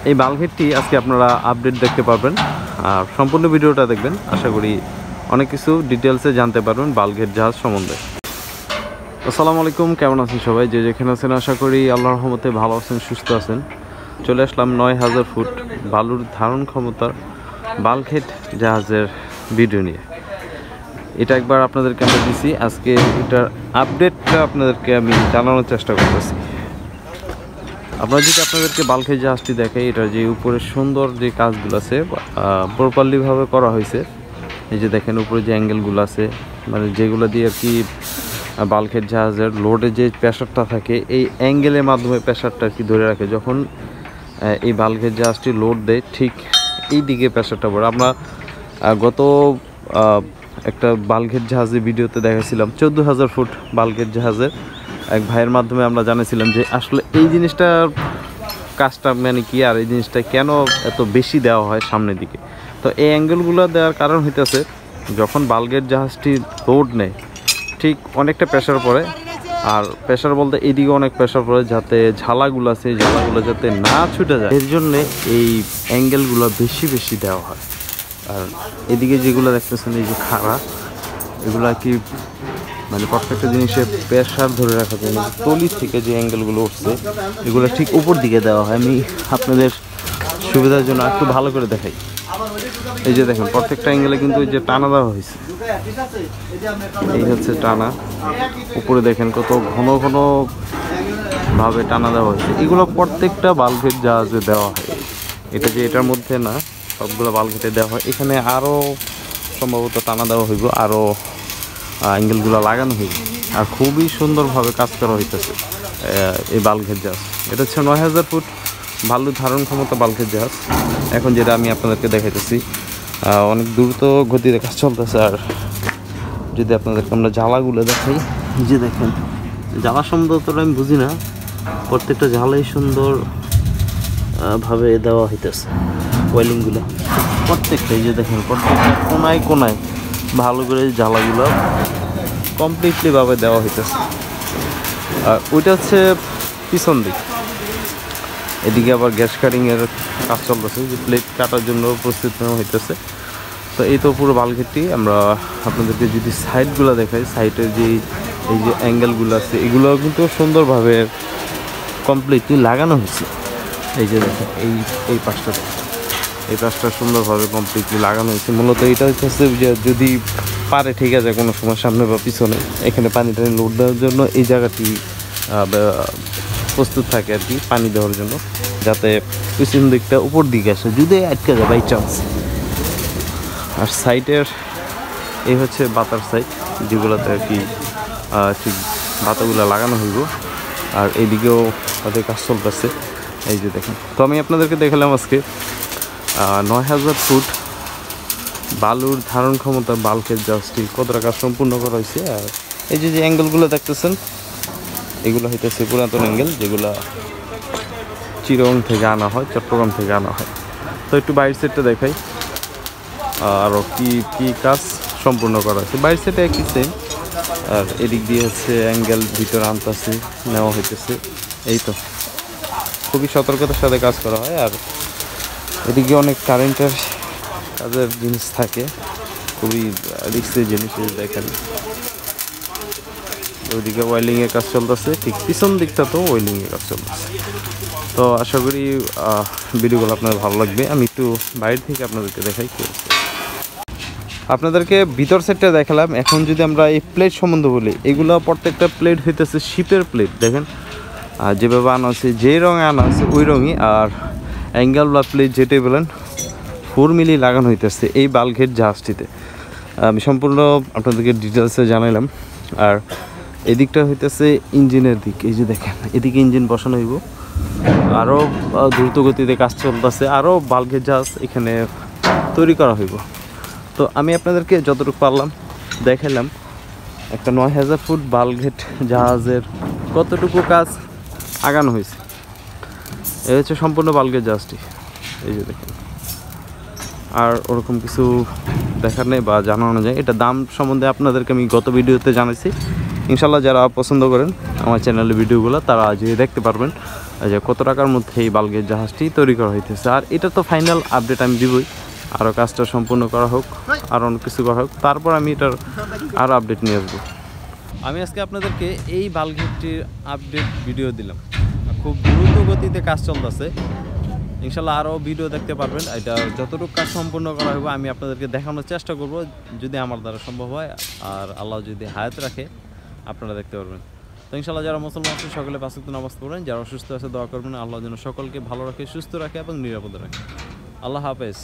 এই বাল্কহেডটি আজকে আপনারা আপডেট দেখতে পারবেন আর সম্পূর্ণ ভিডিওটা দেখবেন। আশা করি অনেক কিছু ডিটেলসে জানতে পারবেন বাল্কহেড জাহাজ সম্বন্ধে। আসসালামু আলাইকুম, কেমন আছেন সবাই? যে যেখানে আছেন আশা করি আল্লাহর রহমতে ভালো আছেন, সুস্থ আছেন। চলে আসলাম 9000 ফুট বালুর ধারণ ক্ষমতার বাল্কহেড জাহাজের ভিডিও নিয়ে। এটা একবার আপনাদেরকে আমরা দিছি, আজকে এটার আপডেটটা আপনাদেরকে আমি জানানোর চেষ্টা করতেছি। আপনারা যদি আপনাদেরকে বাল্কহেড জাহাজটি দেখে, এটা যে উপরে সুন্দর যে কাজগুলো আছে প্রপারলিভাবে করা হয়েছে। এই যে দেখেন উপরে যে অ্যাঙ্গেলগুলো আছে, মানে যেগুলো দিয়ে আর কি বাল্কহেড জাহাজের লোডে যে প্রেশারটা থাকে এই অ্যাঙ্গেলের মাধ্যমে প্রেশারটা আর কি ধরে রাখে। যখন এই বাল্কহেড জাহাজটি লোড দেয় ঠিক এই দিকে প্রেশারটা পড়ে। আমরা গত একটা বাল্কহেড জাহাজের ভিডিওতে দেখাছিলাম 14000 ফুট বাল্কহেড জাহাজের এক ভাইয়ের মাধ্যমে আমরা জানাছিলাম যে আসলে এই জিনিসটার কাজটা মানে কি, আর এই জিনিসটা কেন এত বেশি দেওয়া হয় সামনের দিকে। তো এই অ্যাঙ্গেলগুলো দেওয়ার কারণ হইতেছে যখন বাল্কহেড জাহাজটি লোড নেয় ঠিক অনেকটা প্রেশার পড়ে, আর প্রেশার বলতে এইদিকে অনেক প্রেশার পড়ে যাতে ঝালাগুলো আছে এই ঝালাগুলো যাতে না ছুটে যায়, এর জন্যে এই অ্যাঙ্গেলগুলো বেশি বেশি দেওয়া হয়। আর এদিকে যেগুলো দেখতেছেন এই যে খাড়া, এগুলো কি মানে প্রত্যেকটা জিনিসের প্রেশার ধরে রাখার জন্য তলি থেকে যে অ্যাঙ্গেলগুলো উঠছে এগুলো ঠিক উপর দিকে দেওয়া হয়। আমি আপনাদের সুবিধার জন্য একটু ভালো করে দেখাই। এই যে দেখেন প্রত্যেকটা অ্যাঙ্গেলে কিন্তু এই যে টানা দেওয়া হয়েছে, এই হচ্ছে টানা। উপরে দেখেন কত ঘন ঘন ভাবে টানা দেওয়া হয়েছে। এগুলো প্রত্যেকটা বাল্কহেড জাহাজে দেওয়া হয়। এটা যে এটার মধ্যে না, সবগুলো বাল্কহেডে দেওয়া হয়। এখানে আরও সম্ভবত টানা দেওয়া হইব, আরও অ্যাঙ্গেলগুলো লাগানো হইব, আর খুবই সুন্দরভাবে কাজ করা হইতেছে এই বাল্কহেড জাহাজ। এটা হচ্ছে 9000 ফুট বালুর ধারণ ক্ষমতা বাল্কহেড জাহাজ। এখন যেটা আমি আপনাদেরকে দেখাইতেছি অনেক দ্রুত গতিতে কাজ চলতেছে। আর যদি আপনাদেরকে আমরা জ্বালাগুলো দেখাই, যে দেখেন জ্বালা সম্ভবতটা আমি বুঝি না, প্রত্যেকটা জ্বালাই সুন্দর ভাবে দেওয়া হইতেছে ওয়েলিংগুলো প্রত্যেকটা। এই যে দেখেন প্রত্যেকটা কোনায় কোনায় ভালো করে জ্বালাগুলো কমপ্লিটলি ভাবে দেওয়া হইতেছে। আর ওইটা হচ্ছে পিছন দিক, এদিকে আবার গ্যাস কাটিংয়ের কাজ চলতেছে, যে প্লেট কাটার জন্য প্রস্তুত নেওয়া হইতেছে। তো এই তো পুরো বাল্কহেডটি। আমরা আপনাদেরকে যদি সাইডগুলো দেখাই, সাইডের যে এই যে অ্যাঙ্গেলগুলো আছে এগুলো কিন্তু সুন্দরভাবে কমপ্লিটলি লাগানো হয়েছে। এই যে দেখেন এই পাশটা, এই পাশটা সুন্দরভাবে কমপ্লিটলি লাগানো হয়েছে। মূলত এটা হচ্ছে যে যদি পারে ঠিক আছে কোনো সময় সামনে বা পিছনে এখানে পানি টানি লোড দেওয়ার জন্য এই জায়গাটি প্রস্তুত থাকে আর কি, পানি দেওয়ার জন্য, যাতে পিছন দিকটা উপর দিকে আসে যদি আটকে যায় বাই চান্স। আর সাইডের এই হচ্ছে বাতার সাইড, যেগুলোতে আর কি ঠিক বাতাগুলো লাগানো হইব। আর এইদিকেও তাদের কাজ চলতেছে। এই যে দেখেন, তো আমি আপনাদেরকে দেখালাম আজকে 9000 ফুট বালুর ধারণ ক্ষমতা বাল্কহেড জাহাজটি কতটা কাজ সম্পূর্ণ করা হয়েছে। আর এই যে অ্যাঙ্গেলগুলো দেখতেছেন এগুলো হইতেছে পুরাতন অ্যাঙ্গেল, যেগুলো চিরং থেকে আনা হয়, চট্টগ্রাম থেকে আনা হয়। তো একটু বাইরের সেটটা দেখাই আরও কি কাজ সম্পূর্ণ করা হয়েছে। বাইরের সেটে একই সেম। আর এদিক দিয়ে হচ্ছে অ্যাঙ্গেল ভিতরে আনতেছে, নেওয়া হইতেছে। এই তো খুবই সতর্কতার সাথে কাজ করা হয়। আর এদিকে অনেক কারেন্টের কাজের জিনিস থাকে, খুবই রিস্কের জিনিস। দেখেন ওইদিকে ওয়েলিংয়ের কাজ চলতেছে, ঠিক পিছন দিকটা তো ওয়েলিংয়ের কাজ চলতেছে। তো আশা করি ভিডিওগুলো আপনাদের ভালো লাগবে। আমি একটু বাইরে থেকে আপনাদেরকে দেখাই কি হচ্ছে। আপনাদেরকে ভিতর সেটটা দেখালাম। এখন যদি আমরা এই প্লেট সম্বন্ধে বলি, এগুলো প্রত্যেকটা প্লেট হইতেছে শিপের প্লেট। দেখেন আর যেভাবে আনা আছে, যে রঙে আনা আছে ওই রঙই। আর অ্যাঙ্গেল বা প্লেট যেটাই বলেন 4 মিলি লাগানো হইতেছে এই বাল্কহেড জাহাজটিতে। আমি সম্পূর্ণ আপনাদেরকে ডিটেলসে জানাইলাম। আর এদিকটা হইতেছে ইঞ্জিনের দিক। এই যে দেখেন এদিকে ইঞ্জিন বসানো হইব, আরও দ্রুত গতিতে কাজ চলতেছে, আরও বাল্কহেড জাহাজ এখানে তৈরি করা হইব। তো আমি আপনাদেরকে যতটুকু পারলাম দেখালাম একটা 9000 ফুট বাল্কহেড জাহাজের কতটুকু কাজ আগানো হয়েছে। এই হচ্ছে সম্পূর্ণ বাল্কহেড জাহাজটি। এই যে দেখেন, আর ওরকম কিছু দেখার নেই বা জানানো যায়। এটা দাম সম্বন্ধে আপনাদেরকে আমি গত ভিডিওতে জানাইছি। ইনশাল্লাহ যারা পছন্দ করেন আমার চ্যানেলের ভিডিওগুলো তারা আজই দেখতে পারবেন। যে কত টাকার মধ্যে এই বালগের জাহাজটি তৈরি করা হইতেছে। আর এটা তো ফাইনাল আপডেট আমি দিবই, আরও কাজটা সম্পূর্ণ করা হোক, আর অনেক কিছু করা হোক, তারপর আমি এটার আরও আপডেট নিয়ে আসবো। আমি আজকে আপনাদেরকে এই বালগেটটির আপডেট ভিডিও দিলাম। খুব দ্রুত গতিতে কাজ চলতেছে, ইনশাল্লাহ আরও ভিডিও দেখতে পারবেন। এটা যতটুকু কাজ সম্পূর্ণ করা হবে আমি আপনাদেরকে দেখানোর চেষ্টা করব, যদি আমার দ্বারা সম্ভব হয়, আর আল্লাহ যদি হায়াত রাখে আপনারা দেখতে পারবেন। তো ইনশাল্লাহ যারা মুসলমান আছেন সকলে 5 ওয়াক্ত নামাজ পড়বেন, যারা অসুস্থ আছে দোয়া করবেন আল্লাহ যেন সকলকে ভালো রাখে, সুস্থ রাখে এবং নিরাপদে রাখে। আল্লাহ হাফেজ।